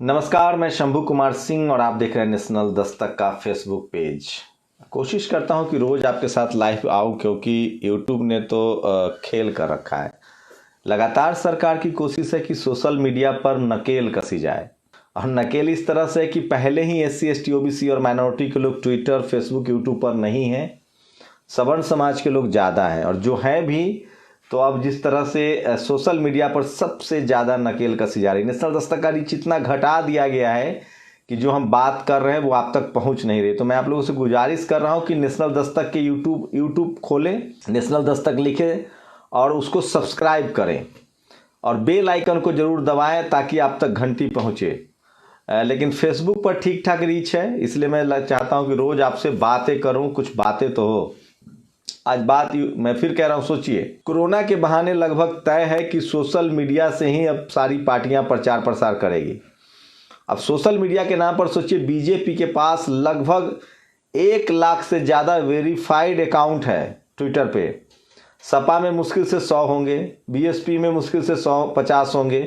नमस्कार, मैं शंभू कुमार सिंह और आप देख रहे हैं नेशनल दस्तक का फेसबुक पेज। कोशिश करता हूं कि रोज़ आपके साथ लाइव आऊं, क्योंकि यूट्यूब ने तो खेल कर रखा है। लगातार सरकार की कोशिश है कि सोशल मीडिया पर नकेल कसी जाए, और नकेल इस तरह से है कि पहले ही SC ST OBC और माइनॉरिटी के लोग ट्विटर, फेसबुक, यूट्यूब पर नहीं हैं। सवर्ण समाज के लोग ज़्यादा हैं, और जो हैं भी तो अब जिस तरह से सोशल मीडिया पर सबसे ज़्यादा नकेल कसी जा रही है। नेशनल दस्तक का रीच इतना घटा दिया गया है कि जो हम बात कर रहे हैं वो आप तक पहुंच नहीं रही। तो मैं आप लोगों से गुजारिश कर रहा हूं कि नेशनल दस्तक के यूट्यूब खोलें, नेशनल दस्तक लिखें और उसको सब्सक्राइब करें, और बेल आइकन को जरूर दबाएं ताकि आप तक घंटी पहुंचे। लेकिन फेसबुक पर ठीक ठाक रीच है, इसलिए मैं चाहता हूं कि रोज़ आपसे बातें करूं, कुछ बातें तो हो। आज मैं फिर कह रहा हूं, सोचिए, कोरोना के बहाने लगभग तय है कि सोशल मीडिया से ही अब सारी पार्टियां प्रचार प्रसार करेगी। अब सोशल मीडिया के नाम पर सोचिए, बीजेपी के पास लगभग 1 लाख से ज़्यादा वेरीफाइड अकाउंट है ट्विटर पे। सपा में मुश्किल से 100 होंगे, BSP में मुश्किल से 150 होंगे।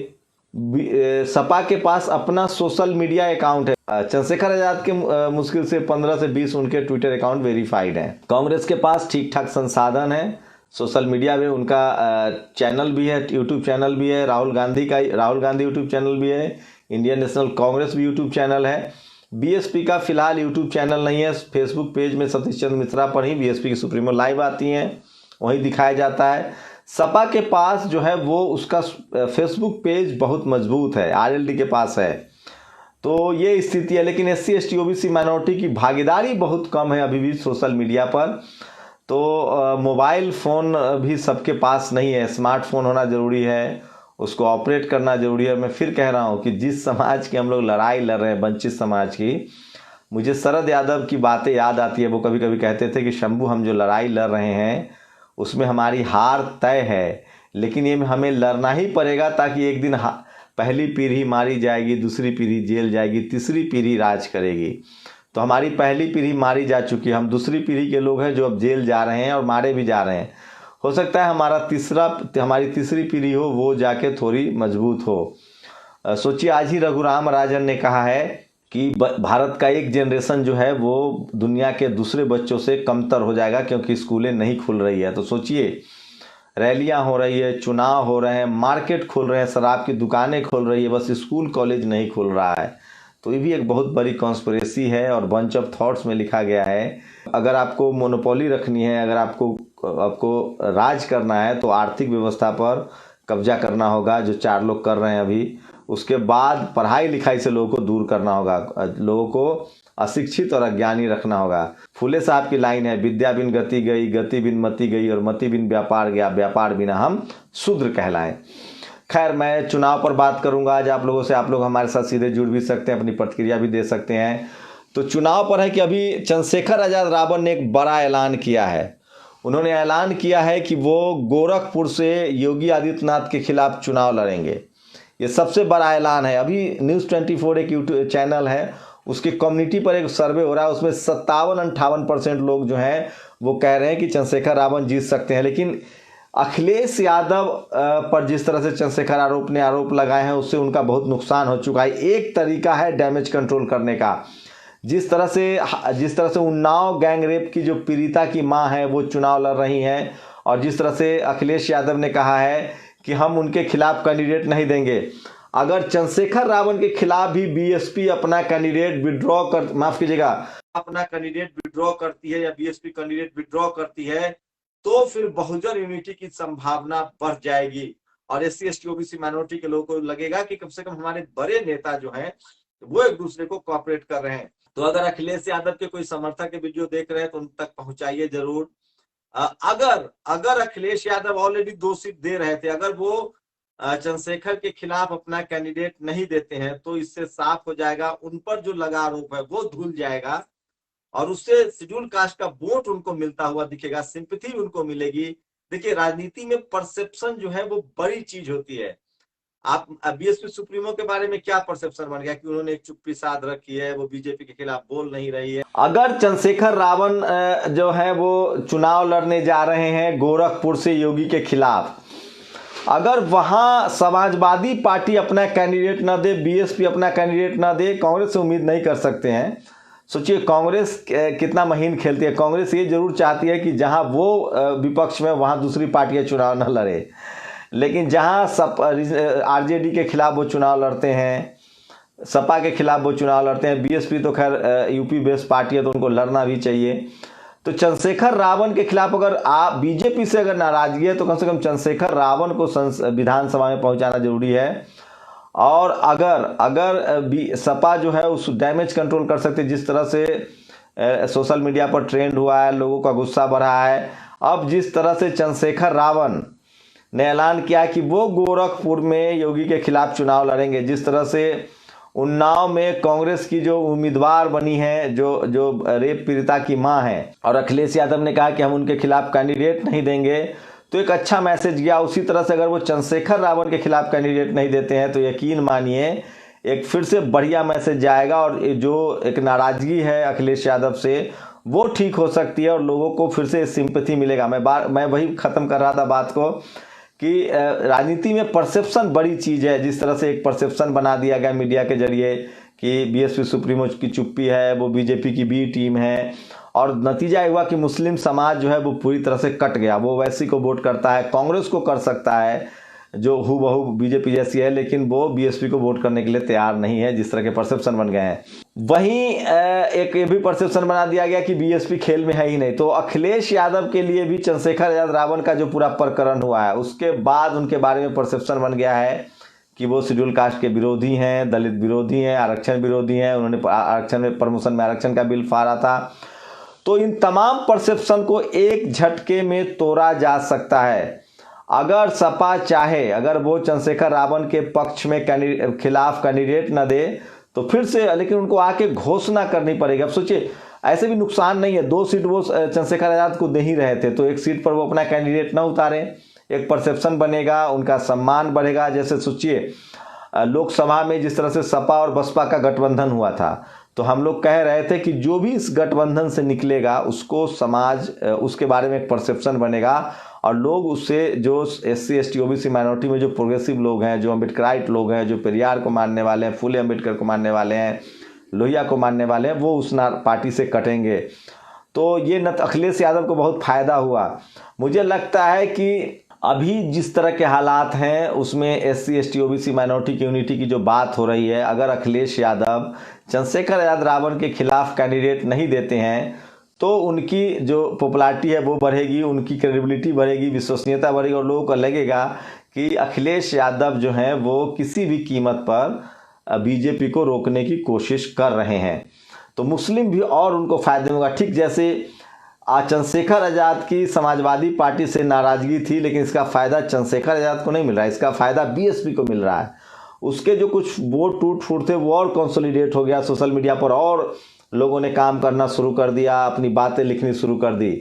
सपा के पास अपना सोशल मीडिया अकाउंट है। चंद्रशेखर आजाद के मुश्किल से 15 से 20 उनके ट्विटर अकाउंट वेरीफाइड हैं। कांग्रेस के पास ठीक ठाक संसाधन है सोशल मीडिया में, उनका चैनल भी है, यूट्यूब चैनल भी है। राहुल गांधी यूट्यूब चैनल भी है। इंडियन नेशनल कांग्रेस भी यूट्यूब चैनल है। BSP का फिलहाल यूट्यूब चैनल नहीं है। फेसबुक पेज में सतीश चंद्र मिश्रा पर ही BSP की सुप्रीमो लाइव आती हैं, वहीं दिखाया जाता है। सपा के पास जो है वो उसका फेसबुक पेज बहुत मजबूत है, RLD के पास है। तो ये स्थिति है। लेकिन SC ST OBC माइनॉरिटी की भागीदारी बहुत कम है अभी भी सोशल मीडिया पर। तो मोबाइल फ़ोन भी सबके पास नहीं है। स्मार्टफोन होना ज़रूरी है, उसको ऑपरेट करना ज़रूरी है। मैं फिर कह रहा हूँ कि जिस समाज की हम लोग लड़ाई लड़ रहे हैं, वंचित समाज की, मुझे शरद यादव की बातें याद आती है। वो कभी कभी कहते थे कि शंभू, हम जो लड़ाई लड़ रहे हैं उसमें हमारी हार तय है, लेकिन ये हमें लड़ना ही पड़ेगा, ताकि एक दिन पहली पीढ़ी मारी जाएगी, दूसरी पीढ़ी जेल जाएगी, तीसरी पीढ़ी राज करेगी। तो हमारी पहली पीढ़ी मारी जा चुकी है, हम दूसरी पीढ़ी के लोग हैं जो अब जेल जा रहे हैं और मारे भी जा रहे हैं। हो सकता है हमारी तीसरी पीढ़ी हो, वो जाके थोड़ी मजबूत हो। सोचिए, आज ही रघुराम राजन ने कहा है कि भारत का एक जनरेशन जो है वो दुनिया के दूसरे बच्चों से कमतर हो जाएगा, क्योंकि स्कूलें नहीं खुल रही है। तो सोचिए, रैलियां हो रही है, चुनाव हो रहे हैं, मार्केट खुल रहे हैं, शराब की दुकानें खुल रही है, बस स्कूल कॉलेज नहीं खुल रहा है। तो ये भी एक बहुत बड़ी कॉन्स्पिरेसी है, और बंच ऑफ थॉट्स में लिखा गया है, अगर आपको मोनोपोली रखनी है, अगर आपको राज करना है, तो आर्थिक व्यवस्था पर कब्जा करना होगा, जो 4 लोग कर रहे हैं अभी। उसके बाद पढ़ाई लिखाई से लोगों को दूर करना होगा, लोगों को अशिक्षित और अज्ञानी रखना होगा। फूले साहब की लाइन है, विद्या बिन गति गई, गति बिन मति गई, और मति बिन व्यापार गया, व्यापार बिना हम शूद्र कहलाएं। खैर, मैं चुनाव पर बात करूंगा आज आप लोगों से। आप लोग हमारे साथ सीधे जुड़ भी सकते हैं, अपनी प्रतिक्रिया भी दे सकते हैं। तो चुनाव पर है कि अभी चंद्रशेखर आजाद रावण ने एक बड़ा ऐलान किया है। उन्होंने ऐलान किया है कि वो गोरखपुर से योगी आदित्यनाथ के खिलाफ चुनाव लड़ेंगे। ये सबसे बड़ा ऐलान है। अभी न्यूज़ 24 एक यूट्यूब चैनल है, उसकी कम्युनिटी पर एक सर्वे हो रहा है, उसमें 57-58% लोग जो हैं वो कह रहे हैं कि चंद्रशेखर रावण जीत सकते हैं। लेकिन अखिलेश यादव पर जिस तरह से चंद्रशेखर आरोप लगाए हैं, उससे उनका बहुत नुकसान हो चुका है। एक तरीका है डैमेज कंट्रोल करने का। जिस तरह से उन्नाव गैंग रेप की जो पीड़िता की मां है वो चुनाव लड़ रही हैं, और जिस तरह से अखिलेश यादव ने कहा है कि हम उनके खिलाफ कैंडिडेट नहीं देंगे, अगर चंद्रशेखर रावण के खिलाफ भी BSP अपना कैंडिडेट विड्रॉ करती है, या BSP कैंडिडेट विड्रॉ करती है, तो फिर बहुजन यूनिटी की संभावना बढ़ जाएगी। और SC ST OBC माइनॉरिटी के लोगों को लगेगा कि कम से कम हमारे बड़े नेता जो हैं वो एक दूसरे को कोऑपरेट कर रहे हैं। तो अगर अखिलेश यादव के कोई समर्थक के वीडियो देख रहे हैं तो उन तक पहुंचाइए जरूर। अगर अखिलेश यादव ऑलरेडी 2 सीट दे रहे थे, अगर वो चंद्रशेखर के खिलाफ अपना कैंडिडेट नहीं देते हैं, तो इससे साफ हो जाएगा उन पर जो लगा आरोप है वो धुल जाएगा, और उससे शेड्यूल कास्ट का वोट उनको मिलता हुआ दिखेगा, सिंपैथी उनको मिलेगी। देखिए, राजनीति में परसेप्शन जो है वो बड़ी चीज होती है। आप BSP सुप्रीमो के बारे में क्या परसेप्शन बन गया कि उन्होंने एक चुप्पी साध रखी है, वो बीजेपी के खिलाफ बोल नहीं रही है। अगर चंद्रशेखर रावण जो है वो चुनाव लड़ने जा रहे हैं गोरखपुर से योगी के खिलाफ, अगर वहाँ समाजवादी पार्टी अपना कैंडिडेट ना दे, बीएसपी अपना कैंडिडेट ना दे, कांग्रेस से उम्मीद नहीं कर सकते हैं। सोचिए कांग्रेस कितना महीन खेलती है। कांग्रेस ये जरूर चाहती है कि जहाँ वो विपक्ष में वहाँ दूसरी पार्टियाँ चुनाव न लड़े, लेकिन जहाँ आरजेडी के खिलाफ वो चुनाव लड़ते हैं, सपा के खिलाफ वो चुनाव लड़ते हैं, बीएसपी तो खैर यूपी बेस्ड पार्टी है तो उनको लड़ना भी चाहिए। तो चंद्रशेखर रावण के खिलाफ अगर आप बीजेपी से अगर नाराजगी है तो कम से कम चंद्रशेखर रावण को विधानसभा में पहुंचाना जरूरी है। और अगर सपा जो है उस डैमेज कंट्रोल कर सकते, जिस तरह से सोशल मीडिया पर ट्रेंड हुआ है, लोगों का गुस्सा बढ़ा है। अब जिस तरह से चंद्रशेखर रावण ने ऐलान किया कि वो गोरखपुर में योगी के खिलाफ चुनाव लड़ेंगे, जिस तरह से उन्नाव में कांग्रेस की जो उम्मीदवार बनी है, जो रेप पीड़िता की मां है, और अखिलेश यादव ने कहा कि हम उनके खिलाफ कैंडिडेट नहीं देंगे, तो एक अच्छा मैसेज गया। उसी तरह से अगर वो चंद्रशेखर रावण के खिलाफ कैंडिडेट नहीं देते हैं तो यकीन मानिए एक फिर से बढ़िया मैसेज जाएगा, और जो एक नाराजगी है अखिलेश यादव से वो ठीक हो सकती है और लोगों को फिर से सिंपैथी मिलेगा। मैं वही ख़त्म कर रहा था बात को कि राजनीति में परसेप्शन बड़ी चीज़ है। जिस तरह से एक परसेप्शन बना दिया गया मीडिया के जरिए कि बीएसपी सुप्रीमो की चुप्पी है, वो बीजेपी की बी टीम है, और नतीजा हुआ कि मुस्लिम समाज जो है वो पूरी तरह से कट गया। वो वैसी को वोट करता है, कांग्रेस को कर सकता है जो हूबहू बीजेपी जैसी है, लेकिन वो बीएसपी को वोट करने के लिए तैयार नहीं है, जिस तरह के परसेप्शन बन गए हैं। वहीं एक ये भी परसेप्शन बना दिया गया कि बीएसपी खेल में है ही नहीं। तो अखिलेश यादव के लिए भी चंद्रशेखर यादव रावण का जो पूरा प्रकरण हुआ है उसके बाद उनके बारे में परसेप्शन बन गया है कि वो शेड्यूल कास्ट के विरोधी हैं, दलित विरोधी हैं, आरक्षण विरोधी हैं। उन्होंने आरक्षण में प्रमोशन में आरक्षण का बिल फाड़ा था। तो इन तमाम परसेप्शन को एक झटके में तोड़ा जा सकता है अगर सपा चाहे। अगर वो चंद्रशेखर रावण के पक्ष में खिलाफ कैंडिडेट न दे तो फिर से, लेकिन उनको आके घोषणा करनी पड़ेगी। अब सोचिए ऐसे भी नुकसान नहीं है, 2 सीट वो चंद्रशेखर आजाद को दे ही रहे थे, तो एक सीट पर वो अपना कैंडिडेट न उतारे, एक परसेप्शन बनेगा, उनका सम्मान बढ़ेगा। जैसे सोचिए लोकसभा में जिस तरह से सपा और बसपा का गठबंधन हुआ था, तो हम लोग कह रहे थे कि जो भी इस गठबंधन से निकलेगा उसको समाज उसके बारे में एक परसेप्शन बनेगा, और लोग उससे जो SC ST OBC माइनॉरिटी में जो प्रोग्रेसिव लोग हैं, जो अम्बेडकराइट लोग हैं, जो पेरियार को मानने वाले हैं, फुले अम्बेडकर को मानने वाले हैं, लोहिया को मानने वाले हैं, वो उस पार्टी से कटेंगे। तो ये अखिलेश यादव को बहुत फायदा हुआ। मुझे लगता है कि अभी जिस तरह के हालात हैं उसमें SC ST OBC minority community की जो बात हो रही है, अगर अखिलेश यादव चंद्रशेखर यादव रावण के खिलाफ कैंडिडेट नहीं देते हैं तो उनकी जो पॉपुलैरिटी है वो बढ़ेगी, उनकी क्रेडिबिलिटी बढ़ेगी, विश्वसनीयता बढ़ेगी, और लोगों को लगेगा कि अखिलेश यादव जो हैं वो किसी भी कीमत पर बीजेपी को रोकने की कोशिश कर रहे हैं। तो मुस्लिम भी और उनको फायदे होगा। ठीक जैसे चंद्रशेखर आजाद की समाजवादी पार्टी से नाराजगी थी, लेकिन इसका फ़ायदा चंद्रशेखर आजाद को नहीं मिल रहा है, इसका फ़ायदा बीएसपी को मिल रहा है। उसके जो कुछ वोट टूट फूट थे वो और कंसोलिडेट हो गया सोशल मीडिया पर, और लोगों ने काम करना शुरू कर दिया, अपनी बातें लिखनी शुरू कर दी।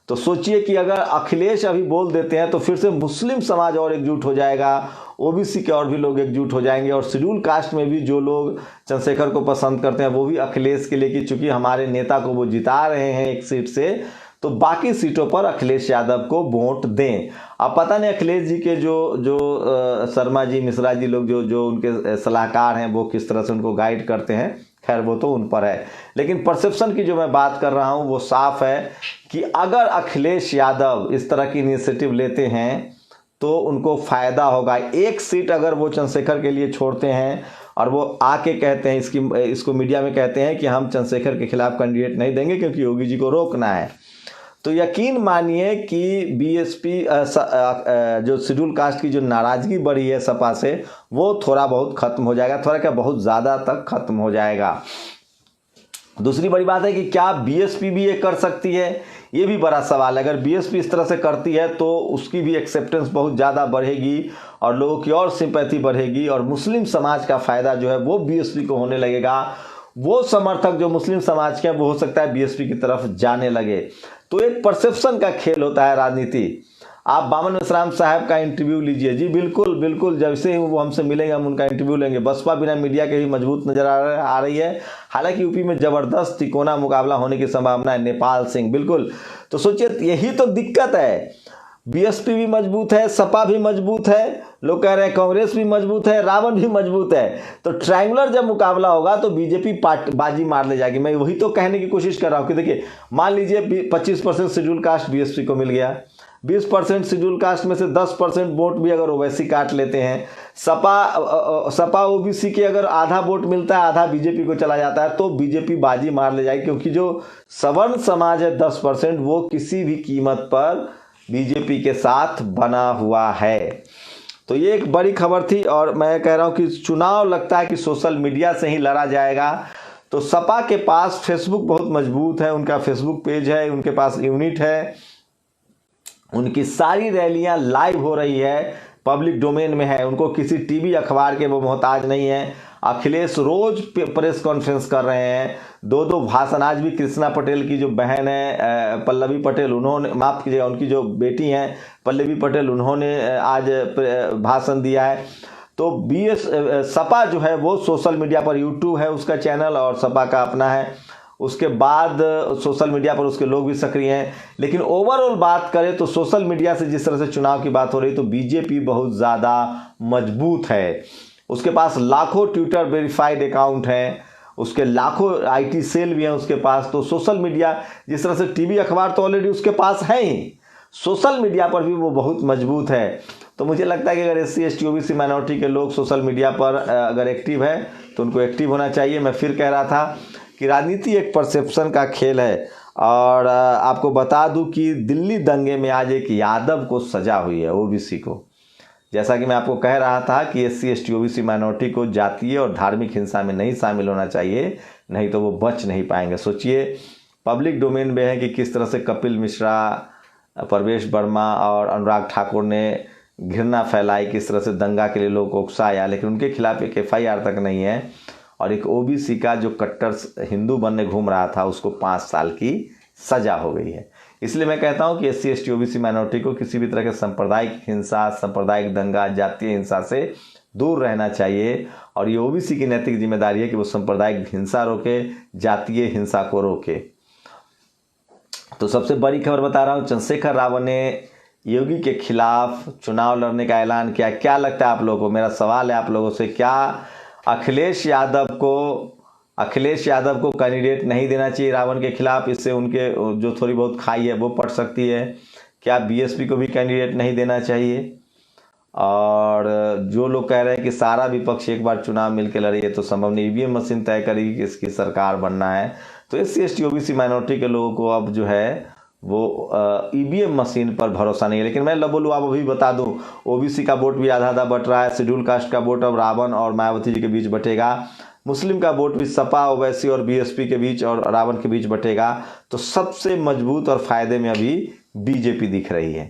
तो सोचिए कि अगर अखिलेश अभी बोल देते हैं तो फिर से मुस्लिम समाज और एकजुट हो जाएगा, ओबीसी के और भी लोग एकजुट हो जाएंगे, और शेड्यूल कास्ट में भी जो लोग चंद्रशेखर को पसंद करते हैं वो भी अखिलेश के लिए, कि चूंकि हमारे नेता को वो जिता रहे हैं एक सीट से, तो बाकी सीटों पर अखिलेश यादव को वोट दें। अब पता नहीं अखिलेश जी के जो शर्मा जी, मिश्रा जी लोग जो उनके सलाहकार हैं वो किस तरह से उनको गाइड करते हैं, खैर वो तो उन पर है। लेकिन परसेप्शन की जो मैं बात कर रहा हूँ वो साफ है कि अगर अखिलेश यादव इस तरह की इनिशिएटिव लेते हैं तो उनको फ़ायदा होगा। एक सीट अगर वो चंद्रशेखर के लिए छोड़ते हैं और वो आके कहते हैं, इसको मीडिया में कहते हैं कि हम चंद्रशेखर के खिलाफ कैंडिडेट नहीं देंगे क्योंकि योगी जी को रोकना है, तो यकीन मानिए कि बीएसपी जो शेड्यूल कास्ट की जो नाराज़गी बढ़ी है सपा से, वो थोड़ा बहुत ख़त्म हो जाएगा, थोड़ा क्या बहुत ज़्यादा तक ख़त्म हो जाएगा। दूसरी बड़ी बात है कि क्या बीएसपी भी ये कर सकती है, ये भी बड़ा सवाल है। अगर बीएसपी इस तरह से करती है तो उसकी भी एक्सेप्टेंस बहुत ज़्यादा बढ़ेगी और लोगों की और सिंपैथी बढ़ेगी, और मुस्लिम समाज का फ़ायदा जो है वो बीएसपी को होने लगेगा। वो समर्थक जो मुस्लिम समाज के हैं वो हो सकता है बीएसपी की तरफ जाने लगे। तो एक परसेप्शन का खेल होता है राजनीति। आप बामन मेश्राम साहब का इंटरव्यू लीजिए, जी बिल्कुल बिल्कुल, जैसे ही वो हमसे मिलेंगे हम उनका इंटरव्यू लेंगे। बसपा बिना मीडिया के ही मजबूत नजर आ रही है, हालांकि यूपी में ज़बरदस्त तिकोना मुकाबला होने की संभावना है। नेपाल सिंह बिल्कुल, तो सोचिए यही तो दिक्कत है। बीएसपी भी मजबूत है, सपा भी मजबूत है, लोग कह रहे हैं कांग्रेस भी मजबूत है, रावण भी मजबूत है। तो ट्रायंगुलर जब मुकाबला होगा तो बीजेपी बाजी मार ले जाएगी। मैं वही तो कहने की कोशिश कर रहा हूं कि देखिए, मान लीजिए 25% शेड्यूल कास्ट बीएसपी को मिल गया, 20% शेड्यूल कास्ट में से 10% वोट भी अगर ओवैसी काट लेते हैं, सपा ओबीसी के अगर आधा वोट मिलता है, आधा बीजेपी को चला जाता है, तो बीजेपी बाजी मार ले जाएगी। क्योंकि जो सवर्ण समाज है 10%, वो किसी भी कीमत पर बीजेपी के साथ बना हुआ है। तो ये एक बड़ी खबर थी और मैं कह रहा हूं कि चुनाव लगता है कि सोशल मीडिया से ही लड़ा जाएगा। तो सपा के पास फेसबुक बहुत मजबूत है, उनका फेसबुक पेज है, उनके पास यूनिट है, उनकी सारी रैलियां लाइव हो रही है, पब्लिक डोमेन में है, उनको किसी टीवी अखबार के वो मोहताज नहीं है। अखिलेश रोज प्रेस कॉन्फ्रेंस कर रहे हैं, दो दो भाषण। आज भी कृष्णा पटेल की जो बहन है पल्लवी पटेल, उन्होंने, माफ कीजिएगा, उनकी जो बेटी हैं पल्लवी पटेल, उन्होंने आज भाषण दिया है। तो सपा जो है वो सोशल मीडिया पर, यूट्यूब है उसका चैनल और सपा का अपना है, उसके बाद सोशल मीडिया पर उसके लोग भी सक्रिय हैं। लेकिन ओवरऑल बात करें तो सोशल मीडिया से जिस तरह से चुनाव की बात हो रही, तो बीजेपी बहुत ज़्यादा मजबूत है। उसके पास लाखों ट्विटर वेरीफाइड अकाउंट हैं, उसके लाखों आईटी सेल भी हैं उसके पास। तो सोशल मीडिया, जिस तरह से टीवी अखबार तो ऑलरेडी उसके पास है ही, सोशल मीडिया पर भी वो बहुत मजबूत है। तो मुझे लगता है कि अगर SC ST OBC माइनॉरिटी के लोग सोशल मीडिया पर अगर एक्टिव है तो उनको एक्टिव होना चाहिए। मैं फिर कह रहा था कि राजनीति एक परसेप्शन का खेल है। और आपको बता दूं कि दिल्ली दंगे में आज एक यादव को सजा हुई है, ओबीसी को। जैसा कि मैं आपको कह रहा था कि SC ST OBC माइनॉरिटी को जातीय और धार्मिक हिंसा में नहीं शामिल होना चाहिए, नहीं तो वो बच नहीं पाएंगे। सोचिए, पब्लिक डोमेन में है कि किस तरह से कपिल मिश्रा, परवेश वर्मा और अनुराग ठाकुर ने घृणा फैलाई, किस तरह से दंगा के लिए लोगों को उकसाया, लेकिन उनके खिलाफ एक FIR तक नहीं है। और एक ओबीसी का जो कट्टर हिंदू बनने घूम रहा था, उसको 5 साल की सजा हो गई है। इसलिए मैं कहता हूं कि SC ST OBC माइनॉरिटी को किसी भी तरह के सांप्रदायिक हिंसा, सांप्रदायिक दंगा, जातीय हिंसा से दूर रहना चाहिए। और ये ओबीसी की नैतिक जिम्मेदारी है कि वो सांप्रदायिक हिंसा रोके, जातीय हिंसा को रोके। तो सबसे बड़ी खबर बता रहा हूं, चंद्रशेखर रावण ने योगी के खिलाफ चुनाव लड़ने का ऐलान किया। क्या लगता है आप लोगों को? मेरा सवाल है आप लोगों से, क्या अखिलेश यादव को कैंडिडेट नहीं देना चाहिए रावण के खिलाफ? इससे उनके जो थोड़ी बहुत खाई है वो पड़ सकती है। क्या बीएसपी को भी कैंडिडेट नहीं देना चाहिए? और जो लोग कह रहे हैं कि सारा विपक्ष एक बार चुनाव मिलकर लड़िए तो संभव नहीं, ईवीएम मशीन तय करेगी कि इसकी सरकार बनना है। तो SC ST OBC माइनॉरिटी के लोगों को अब जो है वो ईवीएम मशीन पर भरोसा नहीं है। लेकिन मैं बोलूँ, आप अभी बता दूं, ओबीसी का वोट भी आधा आधा बट रहा है, शेड्यूल कास्ट का वोट अब रावण और मायावती जी के बीच बटेगा, मुस्लिम का वोट भी सपा, ओवैसी और बीएसपी के बीच और रावण के बीच बटेगा। तो सबसे मजबूत और फायदे में अभी बीजेपी दिख रही है।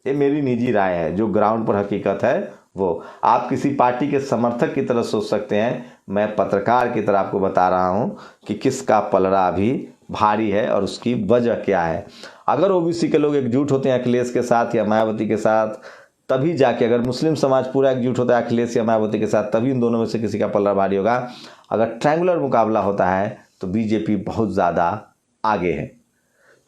ये मेरी निजी राय है, जो ग्राउंड पर हकीकत है वो। आप किसी पार्टी के समर्थक की तरह सोच सकते हैं, मैं पत्रकार की तरह आपको बता रहा हूं कि किसका पलड़ा अभी भारी है और उसकी वजह क्या है। अगर ओबीसी के लोग एकजुट होते हैं अखिलेश के साथ या मायावती के साथ, तभी जाके, अगर मुस्लिम समाज पूरा एकजुट होता है अखिलेश या मायावती के साथ, तभी इन दोनों में से किसी का पलड़ा भारी होगा। अगर ट्रायंगुलर मुकाबला होता है तो बीजेपी बहुत ज़्यादा आगे है।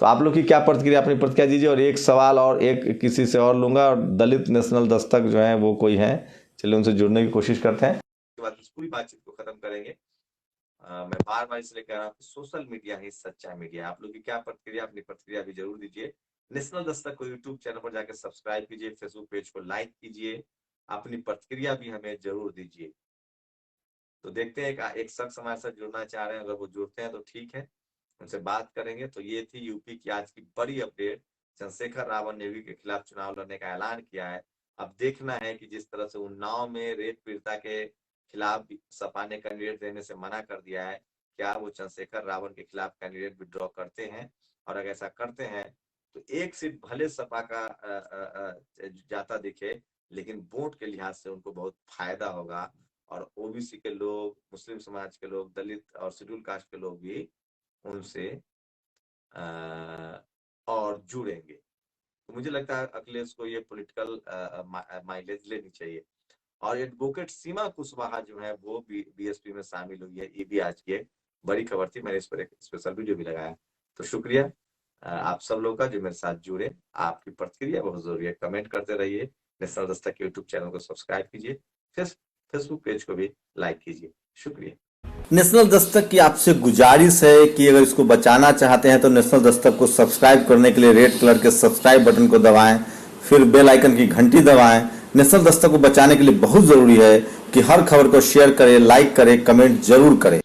तो आप लोग की क्या प्रतिक्रिया, अपनी प्रतिक्रिया दीजिए। और एक सवाल और एक किसी से और लूंगा, और दलित नेशनल दस्तक जो है वो कोई है, चलिए उनसे जुड़ने की कोशिश करते हैं, उसके बाद इस पूरी बातचीत को खत्म करेंगे। मैं बार बार इसलिए कह रहा हूँ कि सोशल मीडिया ही सच्चा मीडिया। आप लोग की क्या प्रतिक्रिया, अपनी प्रतिक्रिया भी जरूर दीजिए। नेशनल दस्तक को यूट्यूब चैनल पर जाकर सब्सक्राइब कीजिए, फेसबुक पेज को लाइक कीजिए, अपनी प्रतिक्रिया भी हमें जरूर दीजिए। तो देखते हैं एक शख्स हमारे साथ जुड़ना चाह रहे हैं, अगर वो जुड़ते हैं तो ठीक है, उनसे बात करेंगे। तो ये थी यूपी की आज की बड़ी अपडेट। चंद्रशेखर रावण ने योगी के खिलाफ चुनाव लड़ने का ऐलान किया है। अब देखना है कि जिस तरह से उन्नाव में रेप पीड़िता के खिलाफ सपा ने कैंडिडेट देने से मना कर दिया है, क्या वो चंद्रशेखर रावण के खिलाफ कैंडिडेट विड्रॉ करते हैं? और अगर ऐसा करते हैं तो एक सीट भले सपा का जाता दिखे, लेकिन वोट के लिहाज से उनको बहुत फायदा होगा। और ओबीसी के लोग, मुस्लिम समाज के लोग, दलित और शेड्यूल कास्ट के लोग भी उनसे और जुड़ेंगे। तो मुझे लगता है अखिलेश को ये पॉलिटिकल माइलेज लेनी चाहिए। और एडवोकेट सीमा कुशवाहा जो है वो भी बीएसपी में शामिल हुई है। ये भी आज की एक बड़ी खबर थी, मैंने इस पर एक स्पेशल वीडियो भी लगाया। तो शुक्रिया। आप सब लोग का जो मेरे साथ जुड़े, आपकी प्रतिक्रिया बहुत जरूरी है। कमेंट करते रहिए। नेशनल दस्तक यूट्यूब चैनल को सब्सक्राइब कीजिए। फेसबुक पेज को भी लाइक कीजिए। शुक्रिया। नेशनल दस्तक की आपसे गुजारिश है कि अगर इसको बचाना चाहते हैं तो नेशनल दस्तक को सब्सक्राइब करने के लिए रेड कलर के सब्सक्राइब बटन को दबाएं, फिर बेल आइकन की घंटी दबाएं। नेशनल दस्तक को बचाने के लिए बहुत जरूरी है कि हर खबर को शेयर करें, लाइक करें, कमेंट जरूर करें।